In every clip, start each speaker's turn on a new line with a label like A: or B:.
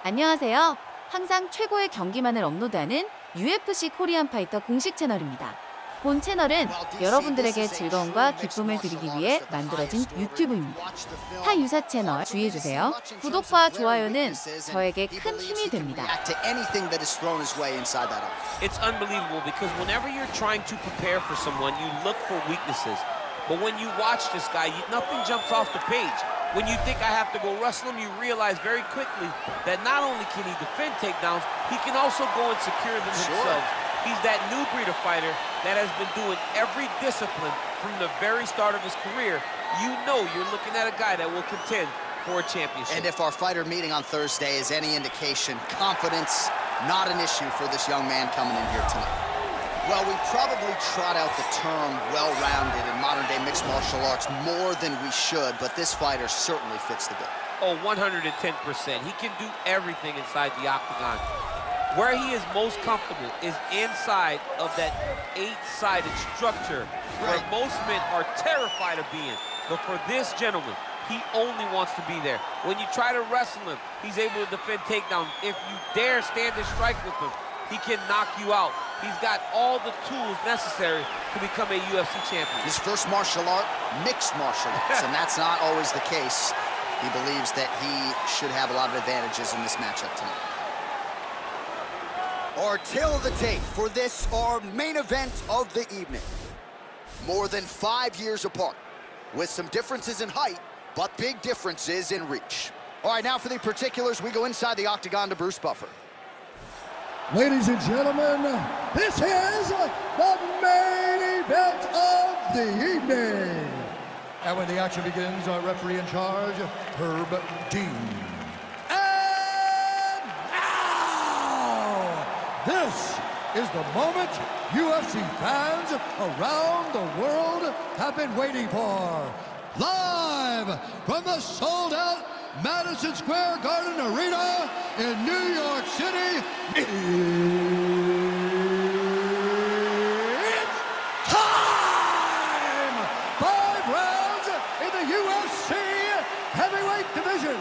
A: 안녕하세요. 항상 최고의 경기만을 업로드하는 UFC 코리안파이터 공식 채널입니다. 본 채널은 여러분들에게 즐거움과 기쁨을 드리기 위해 만들어진 유튜브입니다. 타 유사 채널 주의해주세요. 구독과 좋아요는 저에게 큰 힘이 됩니다.
B: It's unbelievable because whenever you're trying to prepare for someone, you look for weaknesses. But when you watch this guy, nothing jumps off the page. When you think I have to go wrestle him, you realize very quickly that not only can he defend takedowns, he can also go and secure them himself. He's that new breed of fighter that has been doing every discipline from the very start of his career. You know you're looking at a guy that will contend for a championship.
C: And if our fighter meeting on Thursday is any indication, confidence, not an issue for this young man coming in here tonight. Well, we probably trot out the term well-rounded in modern-day mixed martial arts more than we should, but this fighter certainly fits the bill.
B: Oh, 110%. He can do everything inside the octagon. Where he is most comfortable is inside of that 8-sided structure where most men are terrified of being. But for this gentleman, he only wants to be there. When you try to wrestle him, he's able to defend takedowns. If you dare stand and strike with him, he can knock you out. He's got all the tools necessary to become a UFC champion.
C: His first martial art, mixed martial arts, and that's not always the case. He believes that he should have a lot of advantages in this matchup tonight. Our tail of the tape for this, our main event of the evening. More than 5 years apart, with some differences in height, but big differences in reach. All right, now for the particulars, we go inside the octagon to Bruce Buffer.
D: Ladies and gentlemen, this is the main event of the evening. And when the action begins, our referee in charge, Herb Dean. And now, this is the moment UFC fans around the world have been waiting for. Live from the sold-out Madison Square Garden Arena in New York City, it's time! 5 rounds in the UFC heavyweight division.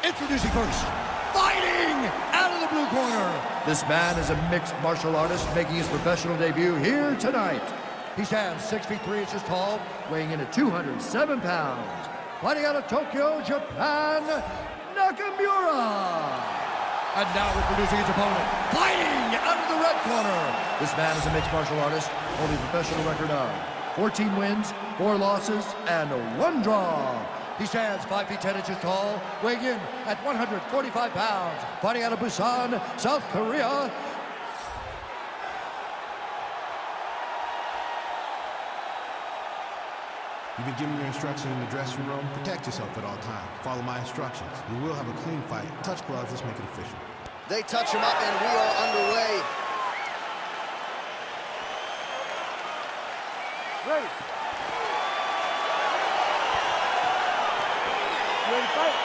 D: Introducing first, fighting out of the blue corner. This man is a mixed martial artist making his professional debut here tonight. He stands 6 feet 3 inches tall, weighing in at 207 pounds. Fighting out of Tokyo, Japan, Nakamura. And now introducing his opponent, fighting out of the red corner. This man is a mixed martial artist, holding a professional record of 14 wins, 4 losses, and 1 draw. He stands 5 feet 10 inches tall, weighing in at 145 pounds. Fighting out of Busan, South Korea.
E: You've been given your instructions in the dressing room. Protect yourself at all times. Follow my instructions. We will have a clean fight. Touch gloves, let's make it official.
C: They touch him up and we are underway.
D: Ready. Ready to fight?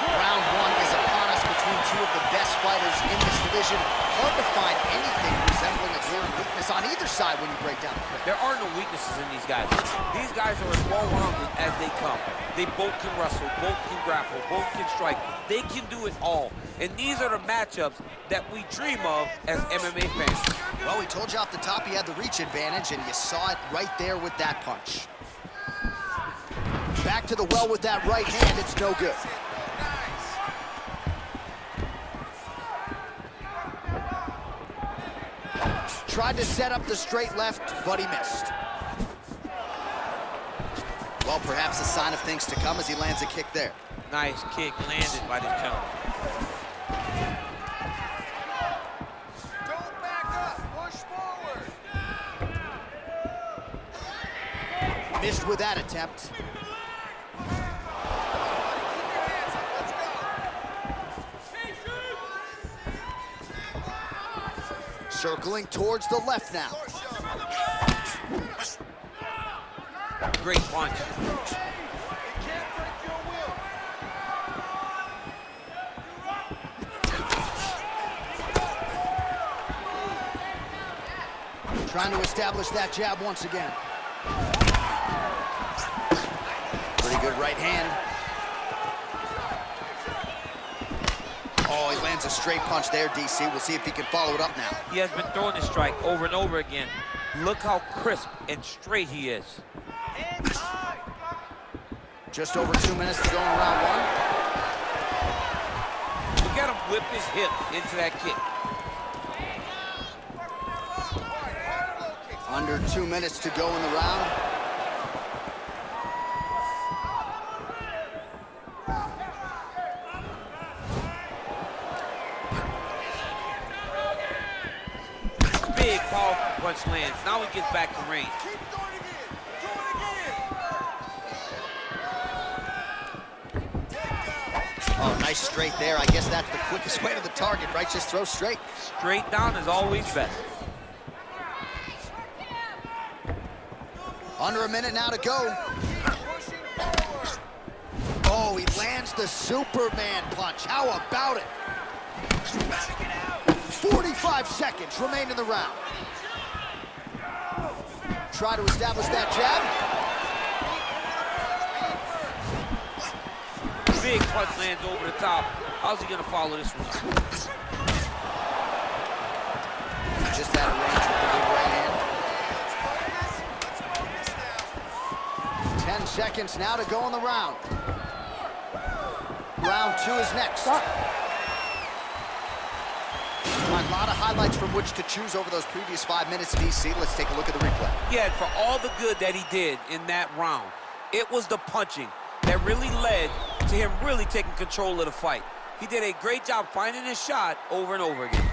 C: Round 1 is upon us between 2 of the best fighters in this division. Hard to find anything resembling a clear weakness on either side when you break down the fight.
B: There are no weaknesses in these guys. These guys are as well-rounded as they come. They both can wrestle, both can grapple, both can strike. They can do it all. And these are the matchups that we dream of as MMA fans.
C: Well, we told you off the top he had the reach advantage, and you saw it right there with that punch. Back to the well with that right hand, it's no good. Tried to set up the straight left, but he missed. Well, perhaps a sign of things to come as he lands a kick there.
B: Nice kick landed by this gentleman.
F: Don't back up, push forward.
C: Missed with that attempt. Circling towards the left now.
B: Great punch.
C: Trying to establish that jab once again. Pretty good right hand. Oh, he lands a straight punch there, DC. We'll see if he can follow it up now.
B: He has been throwing this strike over and over again. Look how crisp and straight he is.
C: Just over 2 minutes to go in round one.
B: Look at him whip his hip into that kick.
C: Under 2 minutes to go in the round.
B: Big, powerful punch lands. Now he gets back to range.
C: Oh, nice straight there. I guess that's the quickest way to the target, right? Just throw straight.
B: Straight down is always best.
C: Under a minute now to go. Oh, he lands the Superman punch. How about it? 45 seconds remain in the round. Try to establish that jab.
B: Big punch lands over the top. How's he gonna follow this one?
C: Just out of range with the big right hand. 10 seconds now to go in the round. Round two is next. A lot of highlights from which to choose over those previous 5 minutes of DC. Let's take a look at the replay.
B: Yeah, for all the good that he did in that round, it was the punching that really led to him really taking control of the fight. He did a great job finding his shot over and over again.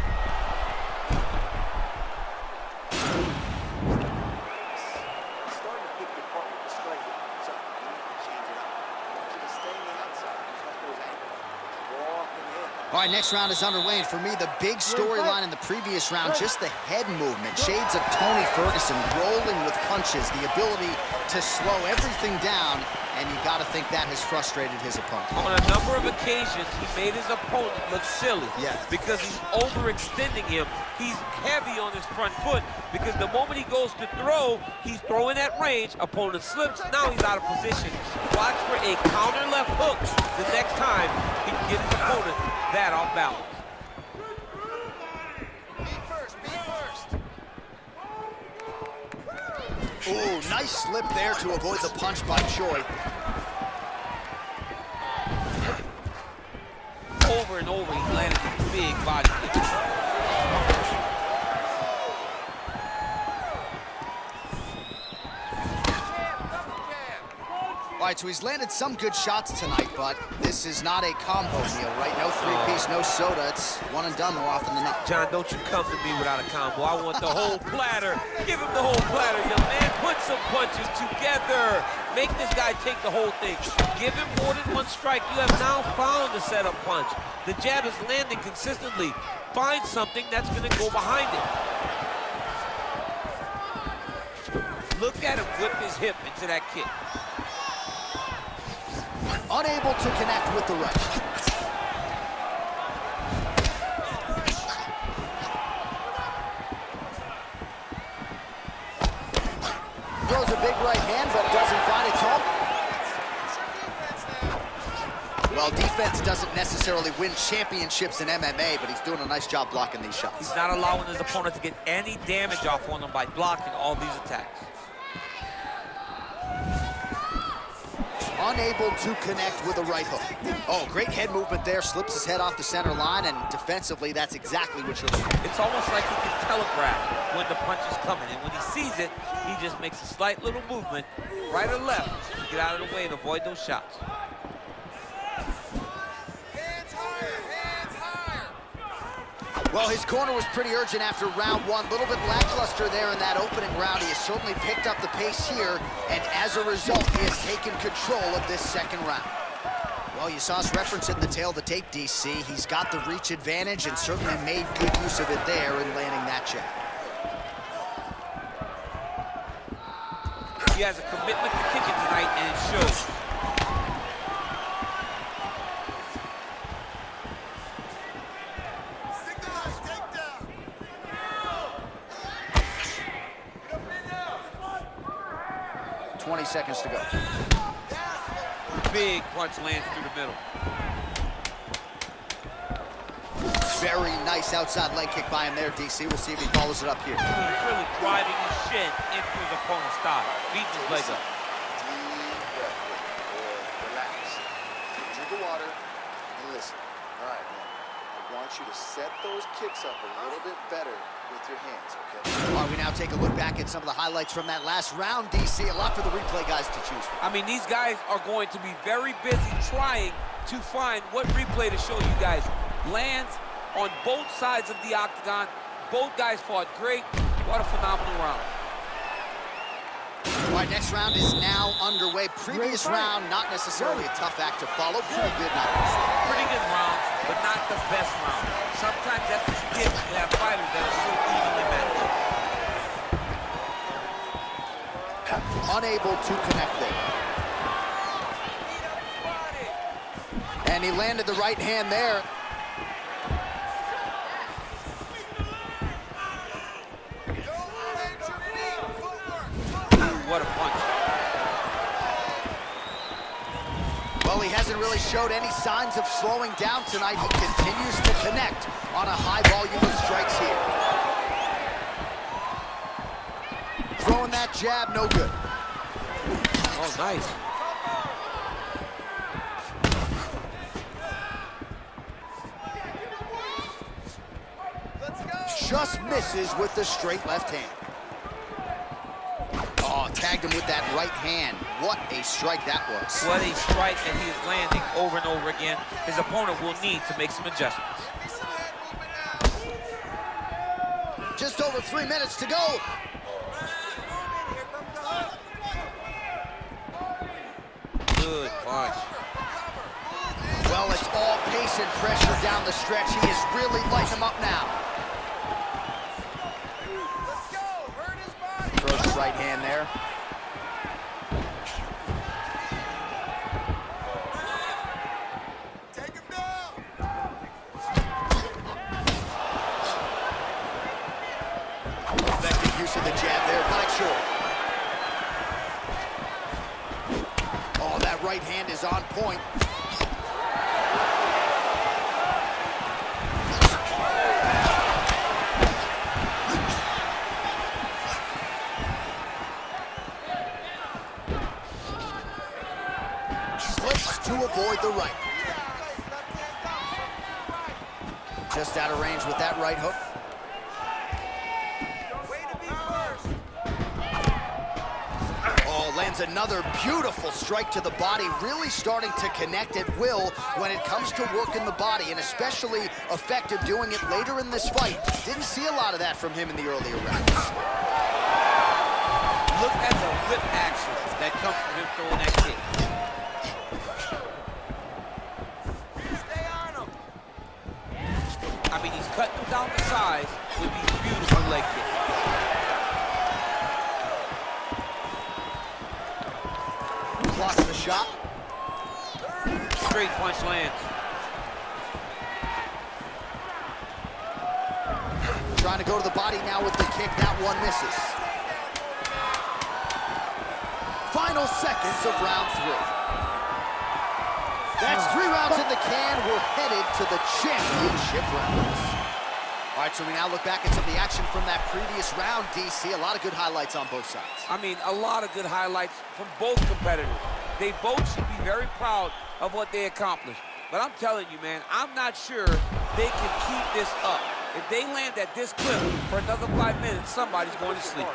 C: All right, next round is underway, and for me, the big storyline in the previous round, just the head movement. Shades of Tony Ferguson rolling with punches, the ability to slow everything down, and you got to think that has frustrated his opponent.
B: On a number of occasions, he made his opponent look silly.
C: Yes.
B: Because he's overextending him. He's heavy on his front foot because the moment he goes to throw, he's throwing at range. Opponent slips. Now he's out of position. Watch for a counter left hook the next time he can get his opponent that off balance.
C: Ooh, nice slip there to avoid the punch by Choi.
B: Over and over, he landed a big body kick.
C: All right, so he's landed some good shots tonight, but this is not a combo meal, right? No three-piece, no soda. It's one and done more often than not.
B: John, don't you come to me without a combo. I want the whole platter. Give him the whole platter, young man. Put some punches together. Make this guy take the whole thing. Give him more than one strike. You have now found the setup punch. The jab is landing consistently. Find something that's going to go behind it. Look at him whip his hip into that kick.
C: Unable to connect with the right. Throws a big right hand, but doesn't find its home. Well, defense doesn't necessarily win championships in MMA, but he's doing a nice job blocking these shots.
B: He's not allowing his opponent to get any damage off on him by blocking all these attacks.
C: Unable to connect with a right hook. Oh, great head movement there. Slips his head off the center line, and defensively, that's exactly what you're looking for.
B: It's almost like he can telegraph when the punch is coming, and when he sees it, he just makes a slight little movement, right or left, to get out of the way and avoid those shots.
C: Well, his corner was pretty urgent after round one. A little bit lackluster there in that opening round. He has certainly picked up the pace here, and as a result, he has taken control of this second round. Well, you saw us reference it in the tail of the tape, DC. He's got the reach advantage and certainly made good use of it there in landing that jab.
B: He has a commitment to kicking tonight, and it shows.
C: Seconds to go.
B: big punch lands through the middle.
C: Very nice outside leg kick by him there, DC. We'll see if he follows it up here.
B: He's really driving his shin into his opponent's thigh. Beats his leg up.
F: Relax. Drink the water and listen. All right, man. I want you to set those kicks up a little bit better with your hands, okay?
C: All right, we now take a look back at some of the highlights from that last round, DC. A lot for the replay guys to choose from.
B: I mean, these guys are going to be very busy trying to find what replay to show you guys. Lands on both sides of the octagon. Both guys fought great. What a phenomenal round.
C: All right, next round is now underway. Previous round, not necessarily a tough act to follow. Pretty good numbers.
B: Pretty good round, but not the best round. Sometimes that's what you get when you have fighters that are so evenly matched.
C: Unable to connect there. And he landed the right hand there.
B: What a punch.
C: Well, he hasn't really showed any signs of slowing down tonight. He continues to connect on a high volume of strikes here. Throwing that jab, no good.
B: Oh, nice.
C: Just misses with the straight left hand. Oh, tagged him with that right hand. What a strike that was.
B: What a strike that he is landing over and over again. His opponent will need to make some adjustments.
C: Just over 3 minutes to go.
B: Good punch.
C: Well, it's all pace and pressure down the stretch. He is really lighting him up now. Throws the right hand there.
F: Take him down.
C: Effective use of the jab there, back short. Oh, that right hand is on point. To avoid the right. Just out of range with that right hook. Oh, lands another beautiful strike to the body, really starting to connect at will when it comes to working the body, and especially effective doing it later in this fight. Didn't see a lot of that from him in the earlier rounds.
B: Look at the whip action that comes from him throwing that kick. I mean, he's cutting them down the sides with these beautiful leg kicks.
C: Blocks the shot.
B: Straight punch lands.
C: Trying to go to the body now with the kick. That one misses. Final seconds of round 3. That's 3 rounds in the can. We're headed to the championship rounds. All right, so we now look back at some of the action from that previous round, DC. A lot of good highlights on both sides.
B: I mean, a lot of good highlights from both competitors. They both should be very proud of what they accomplished. But I'm telling you, man, I'm not sure they can keep this up. If they land at this clip for another 5 minutes, somebody's going to sleep.
F: More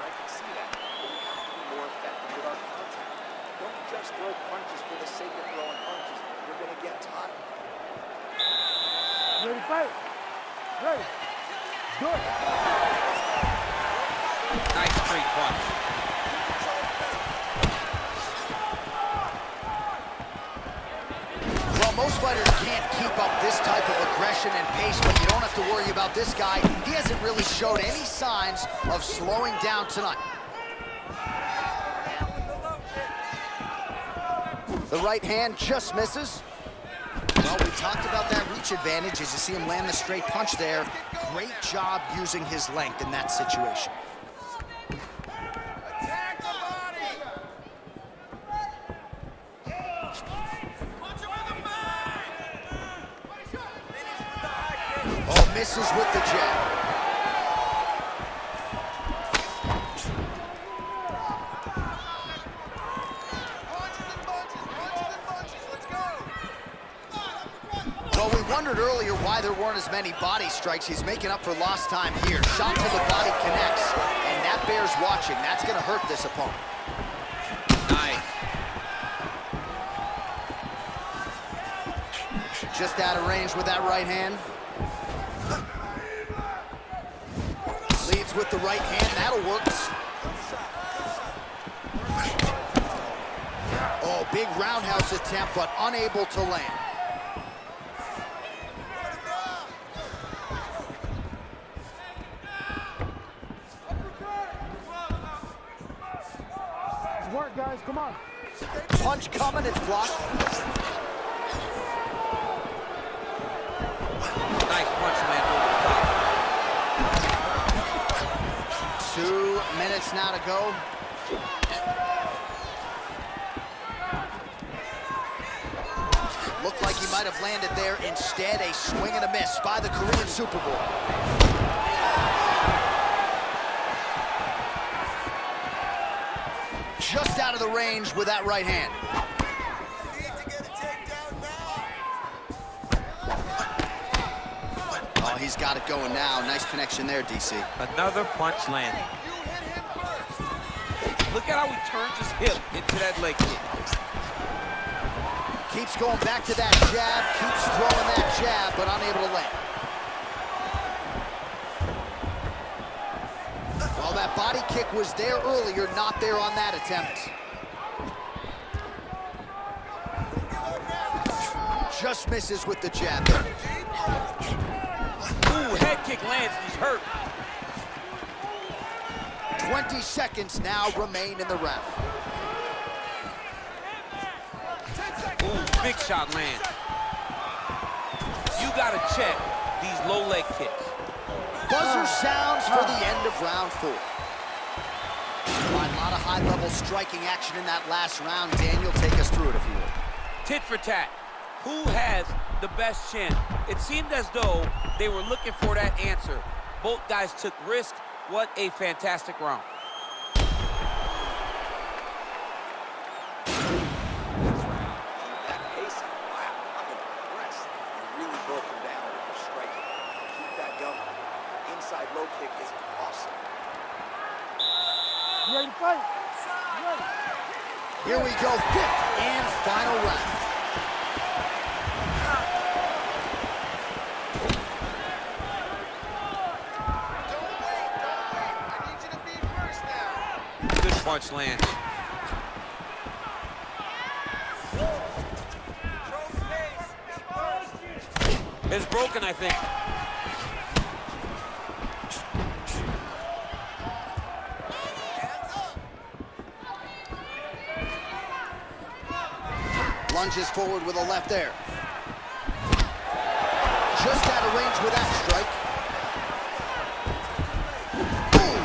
F: effective with our contact. Don't just throw punches for the sake of throwing punches. You're going to get tired.
D: Ready, fight. Ready. Good.
B: Nice straight punch.
C: Well, most fighters can't keep up this type of aggression and pace, but you don't have to worry about this guy. He hasn't really showed any signs of slowing down tonight. The right hand just misses. Well, we talked about that reach advantage as you see him land the straight punch there. Great job using his length in that situation.
F: Attack the body!
C: Oh, misses with the jab. Well, we wondered earlier why there weren't as many body strikes. He's making up for lost time here. Shot to the body connects, and that bears watching. That's going to hurt this opponent.
B: Nice.
C: Just out of range with that right hand. Leads with the right hand. That'll work. Oh, big roundhouse attempt, but unable to land.
D: Work, guys, come on.
C: Punch coming, it's blocked.
B: Nice punch, man, over the top.
C: 2 minutes now to go. Looked like he might have landed there. Instead, a swing and a miss by the Korean Super Bowl. Just out of the range with that right hand. Oh, he's got it going now. Nice connection there, DC.
B: Another punch landed. Look at how he turns his hip into that leg kick.
C: Keeps going back to that jab, keeps throwing that jab, but unable to land. Well, that body kick was there earlier, not there on that attempt. Just misses with the jab.
B: Ooh, head kick lands, he's hurt.
C: 20 seconds now remain in the round.
B: Ooh, big shot lands. You gotta check these low leg kicks.
C: Buzzer sounds for the end of round 4. A lot of high-level striking action in that last round. Daniel, take us through it if you would.
B: Tit for tat. Who has the best chin? It seemed as though they were looking for that answer. Both guys took risk. What a fantastic round.
F: Low kick is awesome.
D: You ready to fight? You ready?
C: Here we go, 5th and final round.
F: Don't wait, I need you to be first now.
B: Good punch lands. It's broken, I think.
C: Lunges forward with a left there. Just out of range with that strike. Boom!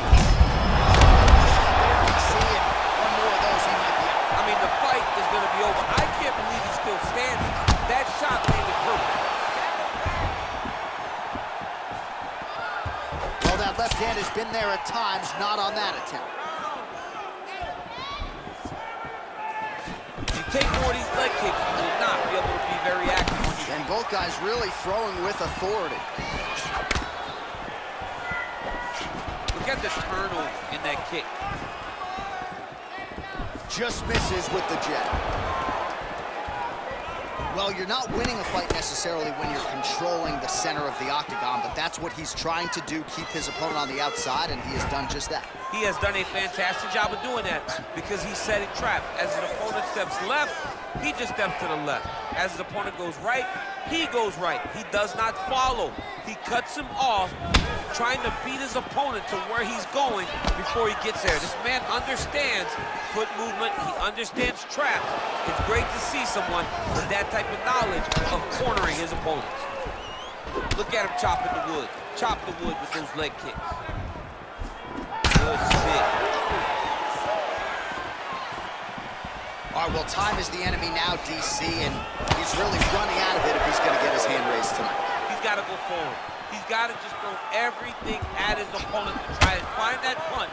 C: See it. One more of those, he might be out.
B: I mean, the fight is going to be over. I can't believe he's still standing. That shot landed perfect.
C: Well, that left hand has been there at times, not on that attempt.
B: Take more of these leg kicks, you will not be able to be very active.
C: And both guys really throwing with authority.
B: Look at the turnover in that kick.
C: Just misses with the jab. Well, you're not winning a fight necessarily when you're controlling the center of the octagon, but that's what he's trying to do, keep his opponent on the outside, and he has done just that.
B: He has done a fantastic job of doing that because he's setting traps. As his opponent steps left, he just steps to the left. As his opponent goes right, he goes right. He does not follow. He cuts him off, trying to beat his opponent to where he's going before he gets there. This man understands foot movement. He understands traps. It's great to see someone with that type of knowledge of cornering his opponents. Look at him chopping the wood. Chop the wood with those leg kicks. Good spit.
C: All right, well, time is the enemy now, DC, and he's really running out of it if he's going to get his hand raised tonight.
B: He's got got to go forward. He's got to just throw everything at his opponent to try and find that punch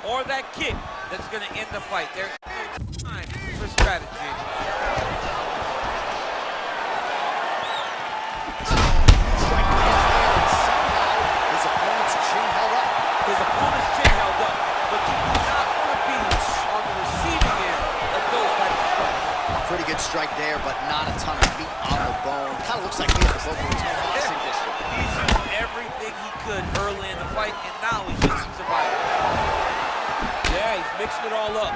B: or that kick that's going to end the fight. There's no time for strategy.
C: His opponent's chin held up.
B: His opponent's chin held up, but you do not want to be on the receiving end of those types of strikes.
C: Pretty good strike there, but not a ton of meat on the bone. Kind of looks like he had the vocal boxing district.
B: He's used everything he could early in the fight, and now he's just surviving. Yeah, he's mixing it all up.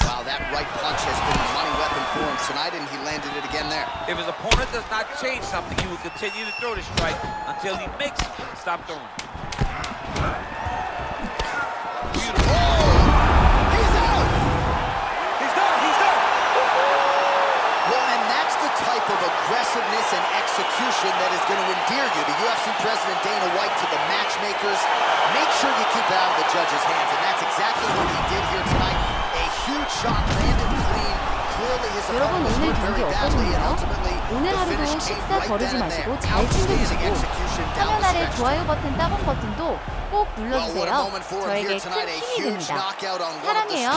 C: Wow, that right punch has been a money weapon for him tonight, and he landed it again there.
B: If his opponent does not change something, he will continue to throw the strike until he makes him stop throwing. Beautiful.
C: Oh, he's out!
B: He's done! He's done!
C: Well, and that's the type of aggressiveness and execution that is going to endear you to UFC President Dana White, to the matchmakers. Make sure you keep it out of the judge's hands, and that's exactly what he did here tonight. A huge shot landed clean. Clearly his
A: 여러분
C: opponent was
A: 오늘
C: hurt very
A: 경기
C: badly, and
A: 어떠셨나요?
C: ultimately
A: 오늘
C: the
A: 하루도
C: finish came
A: 식사
C: right
A: 거르지
C: then and there.
A: 마시고 잘
C: Outstanding
A: 챙겨주시고
C: execution down
A: 화면
C: the
A: 아래
C: stretch.
A: 좋아요 버튼, 따봉 버튼도 꼭
C: Well, what a
A: 눌러주세요.
C: moment for him
A: 저에게
C: here
A: 큰
C: tonight. A
A: 힘이
C: huge
A: 됩니다.
C: knockout on one of the
A: 사랑해요.